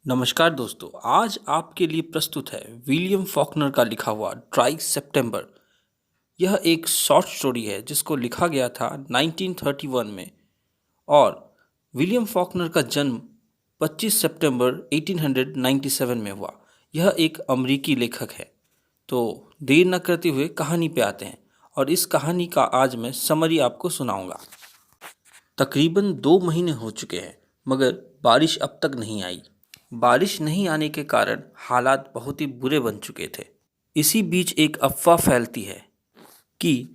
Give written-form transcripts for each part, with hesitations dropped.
नमस्कार दोस्तों, आज आपके लिए प्रस्तुत है विलियम फॉकनर का लिखा हुआ ड्राई सितंबर। यह एक शॉर्ट स्टोरी है जिसको लिखा गया था 1931 में। और विलियम फॉकनर का जन्म 25 सितंबर 1897 में हुआ। यह एक अमेरिकी लेखक है। तो देर न करते हुए कहानी पे आते हैं और इस कहानी का आज मैं समरी आपको सुनाऊंगा। तकरीबन 2 महीने हो चुके हैं मगर बारिश अब तक नहीं आई। बारिश नहीं आने के कारण हालात बहुत ही बुरे बन चुके थे। इसी बीच एक अफवाह फैलती है कि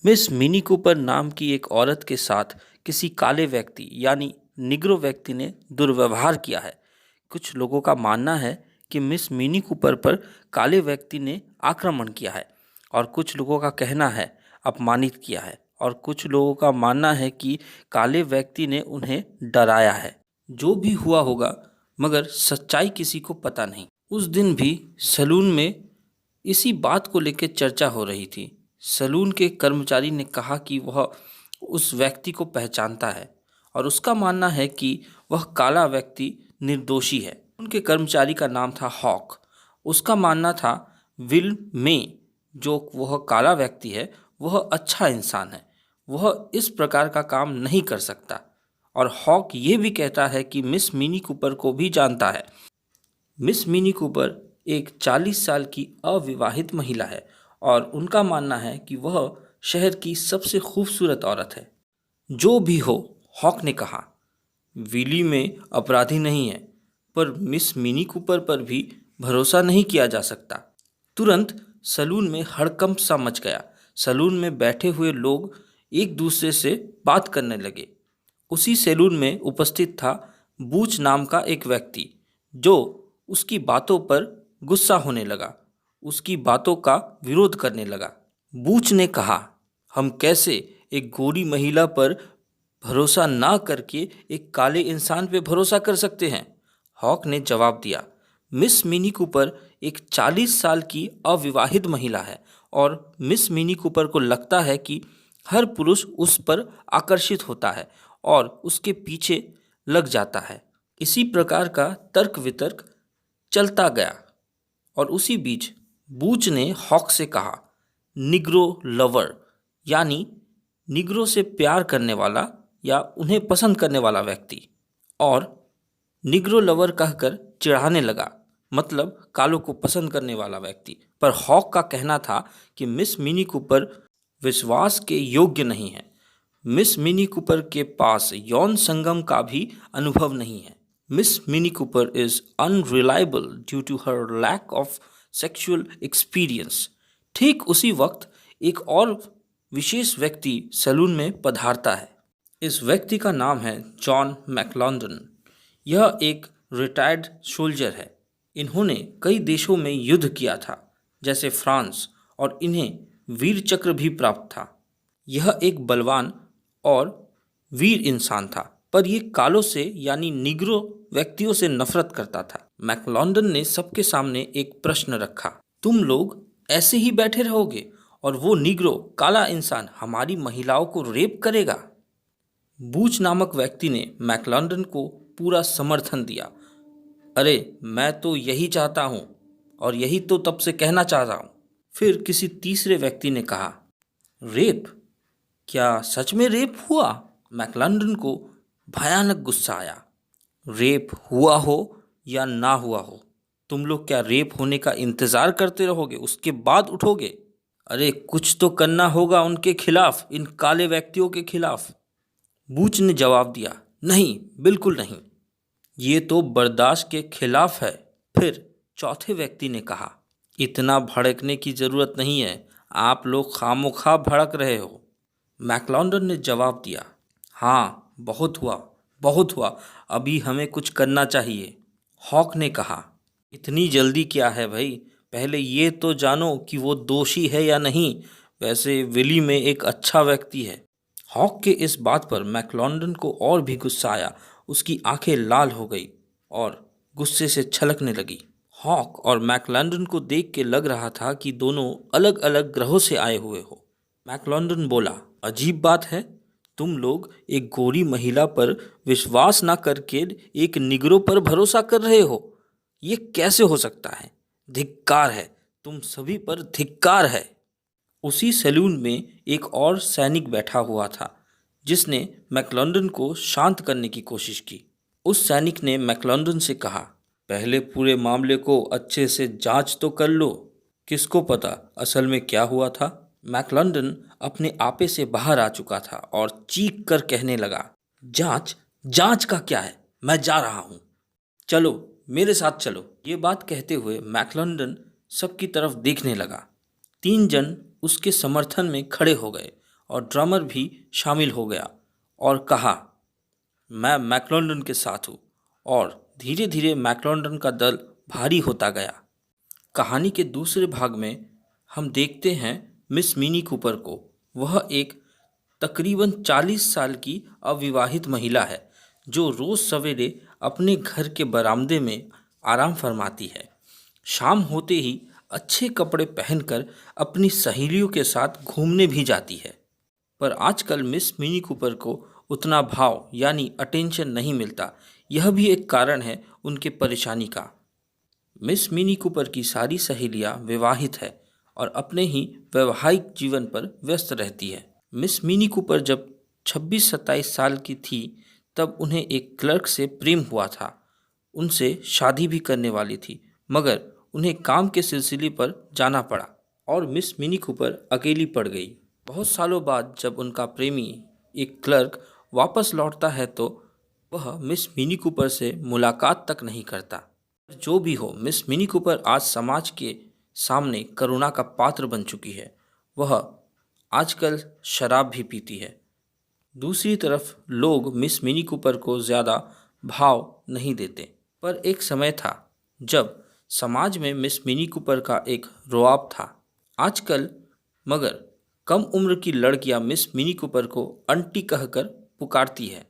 मिस मिनी कूपर नाम की एक औरत के साथ किसी काले व्यक्ति यानी निग्रो व्यक्ति ने दुर्व्यवहार किया है। कुछ लोगों का मानना है कि मिस मिनी कूपर पर काले व्यक्ति ने आक्रमण किया है और कुछ लोगों का कहना है अपमानित किया है और कुछ लोगों का मानना है कि काले व्यक्ति ने उन्हें डराया है। जो भी हुआ होगा मगर सच्चाई किसी को पता नहीं। उस दिन भी सलून में इसी बात को लेकर चर्चा हो रही थी। सलून के कर्मचारी ने कहा कि वह उस व्यक्ति को पहचानता है और उसका मानना है कि वह काला व्यक्ति निर्दोषी है। उनके कर्मचारी का नाम था हॉक। उसका मानना था विल में जो वह काला व्यक्ति है वह अच्छा इंसान है, वह इस प्रकार का काम नहीं कर सकता। और हॉक ये भी कहता है कि मिस मिनी कूपर को भी जानता है। मिस मिनी कूपर एक 40 साल की अविवाहित महिला है और उनका मानना है कि वह शहर की सबसे खूबसूरत औरत है। जो भी हो, हॉक ने कहा, विली में अपराधी नहीं है पर मिस मिनी कूपर पर भी भरोसा नहीं किया जा सकता। तुरंत सलून में हड़कंप सा मच गया। सलून में बैठे हुए लोग एक दूसरे से बात करने लगे। उसी सैलून में उपस्थित था बूच नाम का एक व्यक्ति जो उसकी बातों पर गुस्सा होने लगा, उसकी बातों का विरोध करने लगा। बूच ने कहा, हम कैसे एक गोरी महिला पर भरोसा ना करके एक काले इंसान पे भरोसा कर सकते हैं। हॉक ने जवाब दिया, मिस मिनी कूपर एक 40 साल की अविवाहित महिला है और मिस मिनी कूपर को लगता है कि हर पुरुष उस पर आकर्षित होता है और उसके पीछे लग जाता है। इसी प्रकार का तर्क वितर्क चलता गया और उसी बीच बूच ने हॉक से कहा, निग्रो लवर यानी निग्रो से प्यार करने वाला या उन्हें पसंद करने वाला व्यक्ति, और निग्रो लवर कहकर चिढ़ाने लगा, मतलब कालों को पसंद करने वाला व्यक्ति। पर हॉक का कहना था कि मिस मिनी कूपर विश्वास के योग्य नहीं है। मिस मिनी कूपर के पास यौन संगम का भी अनुभव नहीं है। Miss Mini Cooper is unreliable due to her lack of sexual experience. ठीक उसी वक्त एक और विशेष व्यक्ति सैलून में पधारता है। इस व्यक्ति का नाम है जॉन मैकलॉन्डन। यह एक रिटायर्ड सोल्जर है। इन्होंने कई देशों में युद्ध किया था जैसे फ्रांस, और इन्हें वीर चक्र भी प्राप्त था। यह एक बलवान और वीर इंसान था पर यह कालों से यानी निग्रो व्यक्तियों से नफरत करता था। मैकलॉन्डन ने सबके सामने एक प्रश्न रखा, तुम लोग ऐसे ही बैठे रहोगे और वो निग्रो काला इंसान हमारी महिलाओं को रेप करेगा? बूच नामक व्यक्ति ने मैकलॉन्डन को पूरा समर्थन दिया। अरे मैं तो यही चाहता हूँ और यही तो तब से कहना चाह रहा हूँ। फिर किसी तीसरे व्यक्ति ने कहा, रेप? क्या सच में रेप हुआ? मैकलॉन्डन को भयानक गुस्सा आया। रेप हुआ हो या ना हुआ हो, तुम लोग क्या रेप होने का इंतजार करते रहोगे उसके बाद उठोगे? अरे कुछ तो करना होगा उनके खिलाफ, इन काले व्यक्तियों के खिलाफ। बूच ने जवाब दिया, नहीं, बिल्कुल नहीं, ये तो बर्दाश्त के खिलाफ है। फिर चौथे व्यक्ति ने कहा, इतना भड़कने की जरूरत नहीं है, आप लोग खामोखा भड़क रहे हो। मैकलॉन्डन ने जवाब दिया, हाँ बहुत हुआ, बहुत हुआ, अभी हमें कुछ करना चाहिए। हॉक ने कहा, इतनी जल्दी क्या है भाई, पहले ये तो जानो कि वो दोषी है या नहीं। वैसे विली में एक अच्छा व्यक्ति है। हॉक के इस बात पर मैकलॉन्डन को और भी गुस्सा आया। उसकी आंखें लाल हो गई और गुस्से से छलकने लगी। हॉक और मैकलॉन्डन को देख के लग रहा था कि दोनों अलग अलग ग्रहों से आए हुए हो। मैकलॉन्डन बोला, अजीब बात है, तुम लोग एक गोरी महिला पर विश्वास ना करके एक निग्रो पर भरोसा कर रहे हो। ये कैसे हो सकता है? धिक्कार है, तुम सभी पर धिक्कार है। उसी सैलून में एक और सैनिक बैठा हुआ था जिसने मैकलॉन्डन को शांत करने की कोशिश की। उस सैनिक ने मैकलॉन्डन से कहा, पहले पूरे मामले को अच्छे से जांच तो कर लो। किसको पता असल में क्या हुआ था? मैकलॉन्डन अपने आपे से बाहर आ चुका था और चीख कर कहने लगा, जांच? जांच का क्या है? मैं जा रहा हूं। चलो, मेरे साथ चलो। ये बात कहते हुए मैकलॉन्डन सबकी तरफ देखने लगा। 3 जन उसके समर्थन में खड़े हो गए और ड्रमर भी शामिल हो गया और कहा, मैं मैकलॉन्डन के साथ हूँ। और धीरे धीरे मैकलॉन्डन का दल भारी होता गया। कहानी के दूसरे भाग में हम देखते हैं मिस मिनी कूपर को। वह एक तकरीबन 40 साल की अविवाहित महिला है जो रोज़ सवेरे अपने घर के बरामदे में आराम फरमाती है। शाम होते ही अच्छे कपड़े पहनकर अपनी सहेलियों के साथ घूमने भी जाती है। पर आजकल मिस मिनी कूपर को उतना भाव यानी अटेंशन नहीं मिलता। यह भी एक कारण है उनके परेशानी का। मिस मिनी कूपर की सारी सहेलियां विवाहित है और अपने ही वैवाहिक जीवन पर व्यस्त रहती है। मिस मिनी कूपर जब 26-27 साल की थी तब उन्हें एक क्लर्क से प्रेम हुआ था। उनसे शादी भी करने वाली थी, मगर उन्हें काम के सिलसिले पर जाना पड़ा और मिस मिनी कूपर अकेली पड़ गई। बहुत सालों बाद जब उनका प्रेमी एक क्लर्क वापस लौटता है तो वह मिस मिनी कूपर से मुलाकात तक नहीं करता। जो भी हो, मिस मिनी कूपर आज समाज के सामने करुणा का पात्र बन चुकी है। वह आजकल शराब भी पीती है। दूसरी तरफ लोग मिस मिनी कूपर को ज़्यादा भाव नहीं देते, पर एक समय था जब समाज में मिस मिनी कूपर का एक रुआब था। आजकल मगर कम उम्र की लड़कियां मिस मिनी कूपर को आंटी कहकर पुकारती है।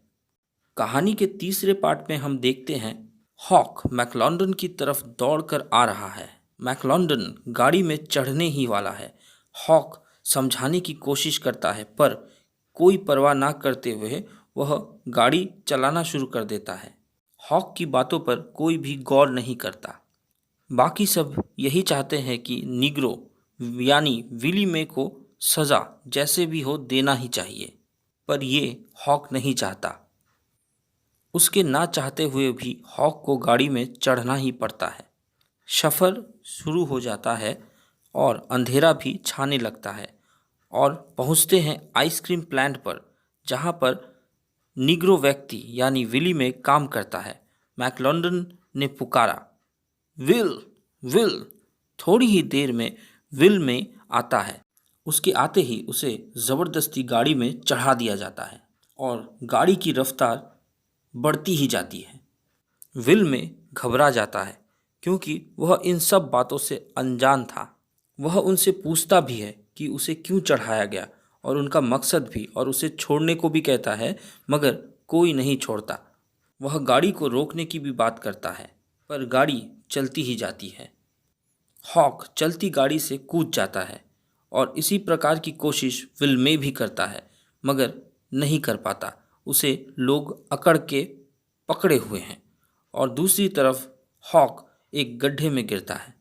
कहानी के तीसरे पार्ट में हम देखते हैं हॉक मैकलॉन्डन की तरफ दौड़कर आ रहा है। मैकलॉन्डन गाड़ी में चढ़ने ही वाला है। हॉक समझाने की कोशिश करता है पर कोई परवाह ना करते हुए वह गाड़ी चलाना शुरू कर देता है। हॉक की बातों पर कोई भी गौर नहीं करता। बाकी सब यही चाहते हैं कि निग्रो यानी विली मे को सज़ा जैसे भी हो देना ही चाहिए, पर ये हॉक नहीं चाहता। उसके ना चाहते हुए भी हॉक को गाड़ी में चढ़ना ही पड़ता है। सफ़र शुरू हो जाता है और अंधेरा भी छाने लगता है और पहुंचते हैं आइसक्रीम प्लांट पर, जहां पर निग्रो व्यक्ति यानी विली में काम करता है। मैकलॉन्डन ने पुकारा, विल, विल। थोड़ी ही देर में विल में आता है। उसके आते ही उसे ज़बरदस्ती गाड़ी में चढ़ा दिया जाता है और गाड़ी की रफ्तार बढ़ती ही जाती है। विल में घबरा जाता है क्योंकि वह इन सब बातों से अनजान था। वह उनसे पूछता भी है कि उसे क्यों चढ़ाया गया और उनका मकसद भी, और उसे छोड़ने को भी कहता है, मगर कोई नहीं छोड़ता। वह गाड़ी को रोकने की भी बात करता है पर गाड़ी चलती ही जाती है। हॉक चलती गाड़ी से कूद जाता है और इसी प्रकार की कोशिश विल में भी करता है, मगर नहीं कर पाता। उसे लोग अकड़ के पकड़े हुए हैं और दूसरी तरफ हॉक एक गड्ढे में गिरता है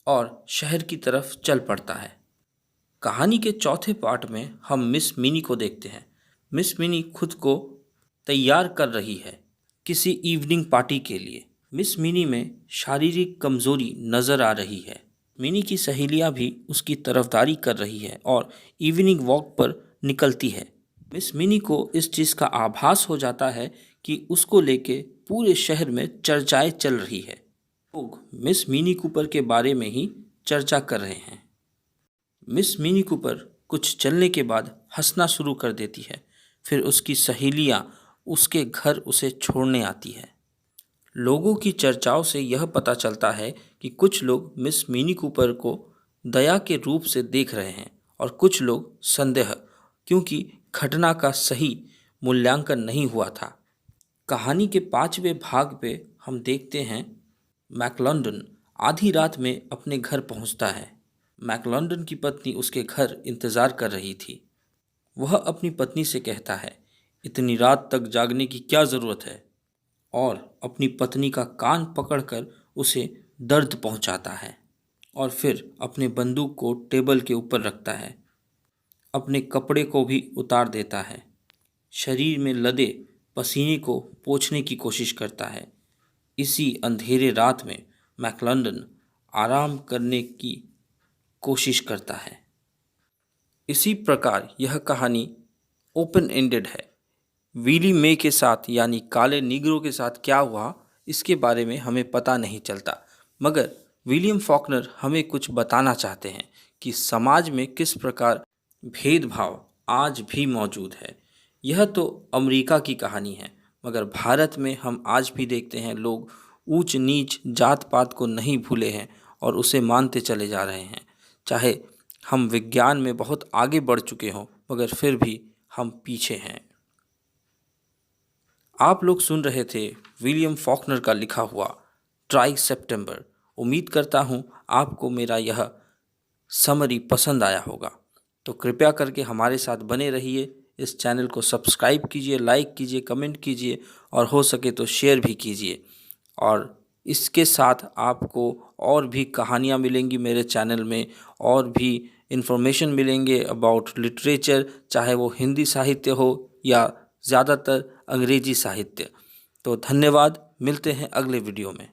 और शहर की तरफ चल पड़ता है। कहानी के चौथे पार्ट में हम मिस मिनी को देखते हैं। मिस मिनी खुद को तैयार कर रही है किसी इवनिंग पार्टी के लिए। मिस मिनी में शारीरिक कमजोरी नज़र आ रही है। मिनी की सहेलियां भी उसकी तरफदारी कर रही है और इवनिंग वॉक पर निकलती है। मिस मिनी को इस चीज़ का आभास हो जाता है कि उसको लेके पूरे शहर में चर्चाएं चल रही है। लोग मिस मिनी कूपर के बारे में ही चर्चा कर रहे हैं। मिस मिनी कूपर कुछ चलने के बाद हंसना शुरू कर देती है। फिर उसकी सहेलियां उसके घर उसे छोड़ने आती है। लोगों की चर्चाओं से यह पता चलता है कि कुछ लोग मिस मिनी कूपर को दया के रूप से देख रहे हैं और कुछ लोग संदेह, क्योंकि घटना का सही मूल्यांकन नहीं हुआ था। कहानी के 5वें भाग पे हम देखते हैं मैकलॉन्डन आधी रात में अपने घर पहुंचता है। मैकलॉन्डन की पत्नी उसके घर इंतज़ार कर रही थी। वह अपनी पत्नी से कहता है इतनी रात तक जागने की क्या ज़रूरत है, और अपनी पत्नी का कान पकड़कर उसे दर्द पहुंचाता है और फिर अपने बंदूक को टेबल के ऊपर रखता है। अपने कपड़े को भी उतार देता है। शरीर में लदे पसीने को पोंछने की कोशिश करता है। इसी अंधेरे रात में मैकलंडन आराम करने की कोशिश करता है। इसी प्रकार यह कहानी ओपन एंडेड है। विली मे के साथ यानी काले नीग्रो के साथ क्या हुआ इसके बारे में हमें पता नहीं चलता, मगर विलियम फॉकनर हमें कुछ बताना चाहते हैं कि समाज में किस प्रकार भेदभाव आज भी मौजूद है। यह तो अमेरिका की कहानी है, मगर भारत में हम आज भी देखते हैं लोग ऊंच नीच जात पात को नहीं भूले हैं और उसे मानते चले जा रहे हैं। चाहे हम विज्ञान में बहुत आगे बढ़ चुके हों, मगर फिर भी हम पीछे हैं। आप लोग सुन रहे थे विलियम फॉकनर का लिखा हुआ ट्राई सितंबर। उम्मीद करता हूँ आपको मेरा यह समरी पसंद आया होगा, तो कृपया करके हमारे साथ बने रहिए। इस चैनल को सब्सक्राइब कीजिए, लाइक कीजिए, कमेंट कीजिए और हो सके तो शेयर भी कीजिए। और इसके साथ आपको और भी कहानियाँ मिलेंगी मेरे चैनल में, और भी इन्फॉर्मेशन मिलेंगे अबाउट लिटरेचर, चाहे वो हिंदी साहित्य हो या ज़्यादातर अंग्रेजी साहित्य। तो धन्यवाद, मिलते हैं अगले वीडियो में।